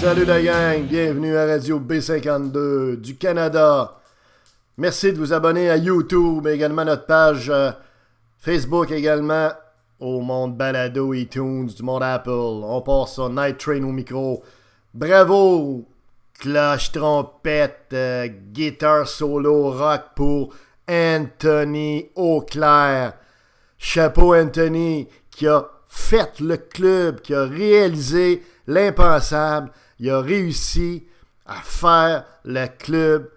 Salut la gang, bienvenue à Radio B52 du Canada. Merci de vous abonner à YouTube, également notre page Facebook également, au monde balado, iTunes, du monde Apple. On passe ça, Night Train au micro. Bravo, cloche, trompette, guitare solo, rock pour Anthony Auclair. Chapeau Anthony qui a fait le club, qui a réalisé l'impensable. Il a réussi à faire le club,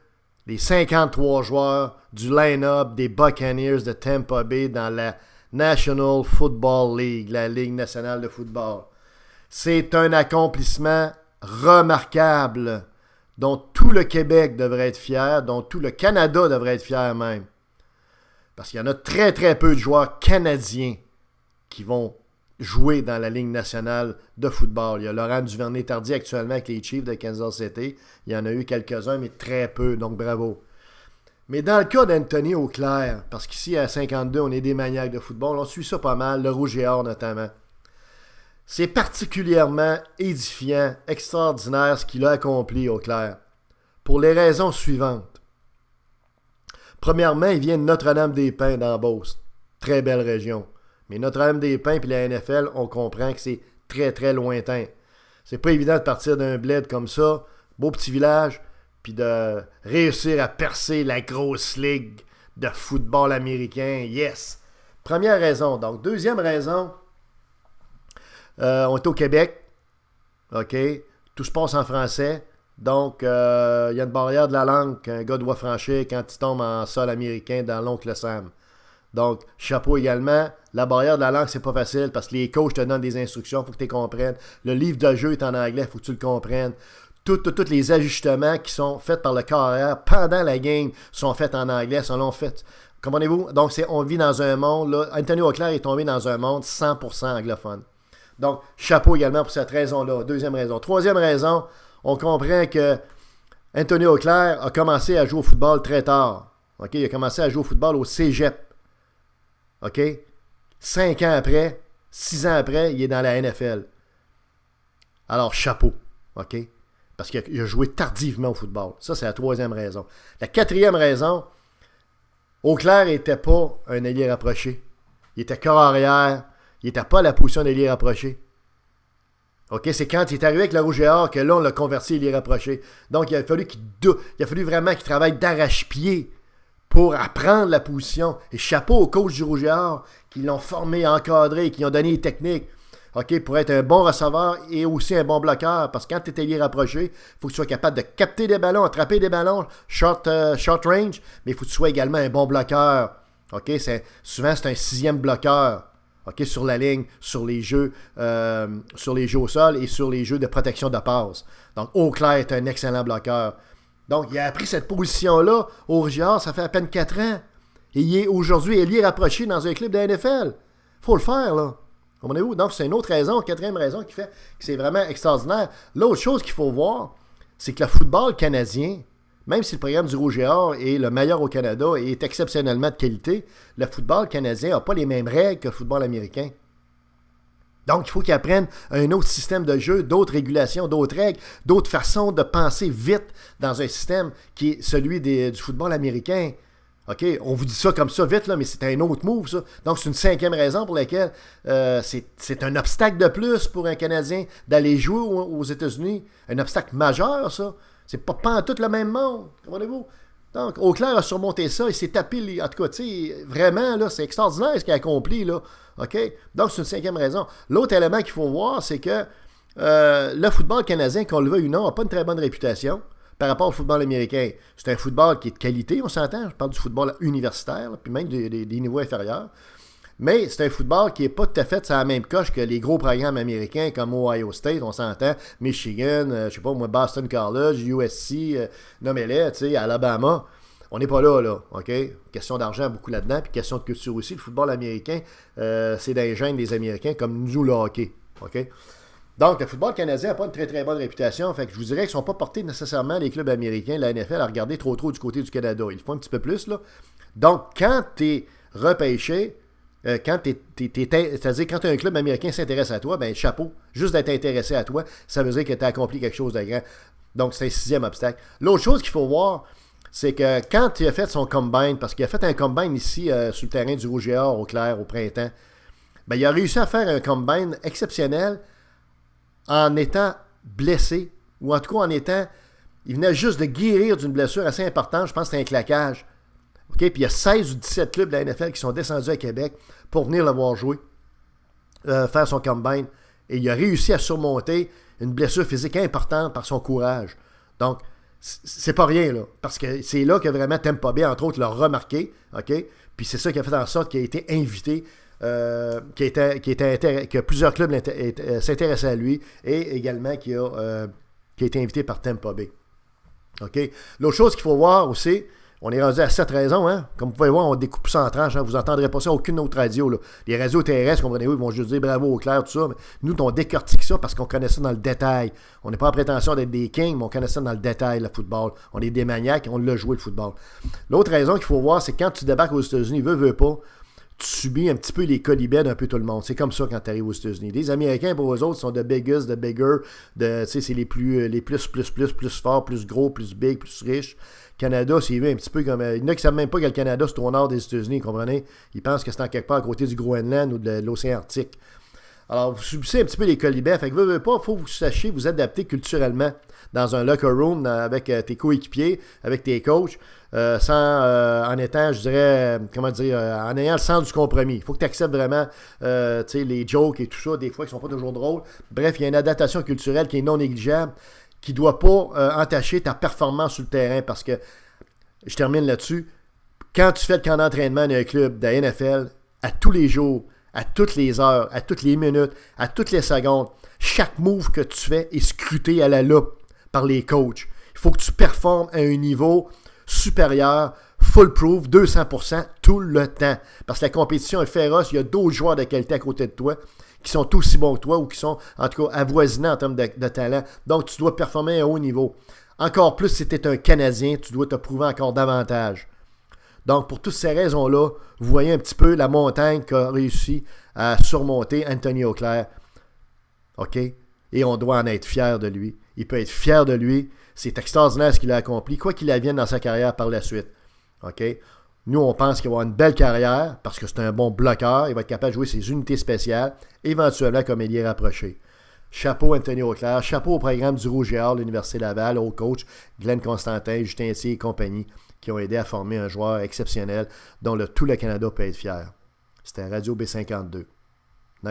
les 53 joueurs du line-up des Buccaneers de Tampa Bay dans la National Football League, la Ligue nationale de football. C'est un accomplissement remarquable dont tout le Québec devrait être fier, dont tout le Canada devrait être fier même. Parce qu'il y en a très très peu de joueurs canadiens qui vont jouer dans la Ligue nationale de football. Il y a Laurent Duvernay-Tardy actuellement avec les Chiefs de Kansas City. Il y en a eu quelques-uns, mais très peu, donc bravo. Mais dans le cas d'Anthony Auclair, parce qu'ici à 52, on est des maniaques de football, on suit ça pas mal, le Rouge et Or notamment. C'est particulièrement édifiant, extraordinaire ce qu'il a accompli, Auclair, pour les raisons suivantes. Premièrement, il vient de Notre-Dame-des-Pins dans Beauce. Très belle région. Mais Notre-Dame-des-Pins et la NFL, on comprend que c'est très, très lointain. C'est pas évident de partir d'un bled comme ça, beau petit village, puis de réussir à percer la grosse ligue de football américain. Yes! Première raison. Donc, deuxième raison, on est au Québec. OK? Tout se passe en français. Donc, il y a une barrière de la langue qu'un gars doit franchir quand il tombe en sol américain dans l'Oncle Sam. Donc, chapeau également. La barrière de la langue, c'est pas facile parce que les coachs te donnent des instructions, il faut que tu les comprennes. Le livre de jeu est en anglais, il faut que tu le comprennes. Tous les ajustements qui sont faits par le carrière pendant la game sont faits en anglais, sont faits. Comprenez-vous? Donc, on vit dans un monde, là, Anthony Auclair est tombé dans un monde 100% anglophone. Donc, chapeau également pour cette raison-là. Deuxième raison. Troisième raison, on comprend que Anthony Auclair a commencé à jouer au football très tard. Okay? Il a commencé à jouer au football au cégep. OK? 5 ans après, 6 ans après, il est dans la NFL. Alors, chapeau. OK? Parce qu'il a joué tardivement au football. Ça, c'est la troisième raison. La quatrième raison, Auclair n'était pas un ailier rapproché. Il était corps arrière. Il n'était pas à la position d'ailier rapproché. OK? C'est quand il est arrivé avec le Rouge et Or que là, on l'a converti ailier rapproché. Donc, il a fallu vraiment qu'il travaille d'arrache-pied pour apprendre la position. Et chapeau aux coachs du Rouge et Or qui l'ont formé, encadré, qui ont donné les techniques. OK, pour être un bon receveur et aussi un bon bloqueur. Parce que quand tu es ailier rapproché, il faut que tu sois capable de capter des ballons, attraper des ballons, short range, mais il faut que tu sois également un bon bloqueur. OK, souvent, c'est un 6e bloqueur. OK, sur la ligne, sur les jeux au sol et sur les jeux de protection de passe. Donc, Auclair est un excellent bloqueur. Donc, il a appris cette position-là au Rouge et Or, ça fait à peine 4 ans. Et il est aujourd'hui ailier rapproché dans un club de la NFL. Il faut le faire, là. Comprenez-vous? Donc, c'est une autre raison, quatrième raison qui fait que c'est vraiment extraordinaire. L'autre chose qu'il faut voir, c'est que le football canadien, même si le programme du Rouge et Or est le meilleur au Canada et est exceptionnellement de qualité, le football canadien n'a pas les mêmes règles que le football américain. Donc, il faut qu'ils apprennent un autre système de jeu, d'autres régulations, d'autres règles, d'autres façons de penser vite dans un système qui est celui du football américain. OK, on vous dit ça comme ça vite, là, mais c'est un autre move, ça. Donc, c'est une 5e raison pour laquelle c'est un obstacle de plus pour un Canadien d'aller jouer aux États-Unis. Un obstacle majeur, ça. C'est pas en tout le même monde, comprenez-vous? Donc, Auclair a surmonté ça, il s'est tapé, en tout cas, tu sais, vraiment, là, c'est extraordinaire ce qu'il a accompli, là. OK? Donc, c'est une 5e raison. L'autre élément qu'il faut voir, c'est que le football canadien, qu'on le veuille ou non, n'a pas une très bonne réputation par rapport au football américain. C'est un football qui est de qualité, on s'entend. Je parle du football universitaire, là, puis même des niveaux inférieurs. Mais c'est un football qui n'est pas tout à fait sur la même coche que les gros programmes américains comme Ohio State, on s'entend, Michigan, je sais pas moi, Boston College, USC, nommez-les, tu sais, Alabama. On n'est pas là, OK? Question d'argent beaucoup là-dedans, puis question de culture aussi. Le football américain, c'est dans les gènes des Américains comme nous le hockey, OK? Donc, le football canadien n'a pas une très très bonne réputation. Fait que je vous dirais qu'ils ne sont pas portés nécessairement, les clubs américains, la NFL, à regarder trop du côté du Canada. Ils le font un petit peu plus, là. Donc, quand tu es repêché, c'est-à-dire quand un club américain s'intéresse à toi, ben chapeau. Juste d'être intéressé à toi, ça veut dire que tu as accompli quelque chose de grand. Donc, c'est un 6e obstacle. L'autre chose qu'il faut voir, c'est que quand il a fait son combine, parce qu'il a fait un combine ici sur le terrain du Rouge et Or au Clair au printemps, ben, il a réussi à faire un combine exceptionnel en étant blessé, ou en tout cas en étant... Il venait juste de guérir d'une blessure assez importante, je pense que c'était un claquage. Okay? Puis il y a 16 ou 17 clubs de la NFL qui sont descendus à Québec pour venir le voir jouer, faire son combine. Et il a réussi à surmonter une blessure physique importante par son courage. Donc, c'est pas rien, là. Parce que c'est là que vraiment Tampa Bay, entre autres, l'a remarqué. OK? Puis c'est ça qui a fait en sorte qu'il a été invité, que plusieurs clubs s'intéressaient à lui et également qui a été invité par Tampa Bay. OK? L'autre chose qu'il faut voir aussi, on est rendu à 7 raisons, hein? Comme vous pouvez voir, on découpe ça en tranches. Hein? Vous n'entendrez pas ça à aucune autre radio. Là. Les radios terrestres, comprenez-vous, ils vont juste dire bravo au clair, tout ça. Mais nous, on décortique ça parce qu'on connaît ça dans le détail. On n'est pas en prétention d'être des kings, mais on connaît ça dans le détail, le football. On est des maniaques, on l'a joué, le football. L'autre raison qu'il faut voir, c'est que quand tu débarques aux États-Unis, veux pas, tu subis un petit peu les colibets d'un peu tout le monde. C'est comme ça quand tu arrives aux États-Unis. Les Américains, pour eux autres, sont de biggest, de bigger, c'est les plus forts, plus gros, plus big, plus riches. Canada, c'est un petit peu comme... Il y en a qui ne savent même pas que le Canada, c'est au nord des États-Unis, vous comprenez? Ils pensent que c'est en quelque part à côté du Groenland ou de l'océan Arctique. Alors, vous subissez un petit peu les colibets. Fait que veux pas, il faut que vous sachiez vous adapter culturellement dans un locker room avec tes coéquipiers, avec tes coachs, en étant, je dirais, en ayant le sens du compromis. Il faut que tu acceptes vraiment les jokes et tout ça, des fois, qui ne sont pas toujours drôles. Bref, il y a une adaptation culturelle qui est non négligeable, qui ne doit pas entacher ta performance sur le terrain, parce que, je termine là-dessus, quand tu fais le camp d'entraînement d'un club de la NFL, à tous les jours, à toutes les heures, à toutes les minutes, à toutes les secondes, chaque move que tu fais est scruté à la loupe par les coachs. Il faut que tu performes à un niveau supérieur, full proof, 200% tout le temps. Parce que la compétition est féroce, il y a d'autres joueurs de qualité à côté de toi qui sont aussi bons que toi ou qui sont, en tout cas, avoisinants en termes de talent. Donc, tu dois performer à un haut niveau. Encore plus si tu es un Canadien, tu dois te prouver encore davantage. Donc, pour toutes ces raisons-là, vous voyez un petit peu la montagne qu'a réussi à surmonter Anthony Auclair. OK? Et on doit en être fier de lui. Il peut être fier de lui. C'est extraordinaire ce qu'il a accompli, quoi qu'il advienne dans sa carrière par la suite. OK? Nous, on pense qu'il va avoir une belle carrière parce que c'est un bon bloqueur. Il va être capable de jouer ses unités spéciales, éventuellement comme ailier rapproché. Chapeau Anthony Auclair, chapeau au programme du Rouge et Or, l'Université Laval, au coach Glenn Constantin, Justin Essier et compagnie, qui ont aidé à former un joueur exceptionnel dont tout le Canada peut être fier. C'était Radio B52.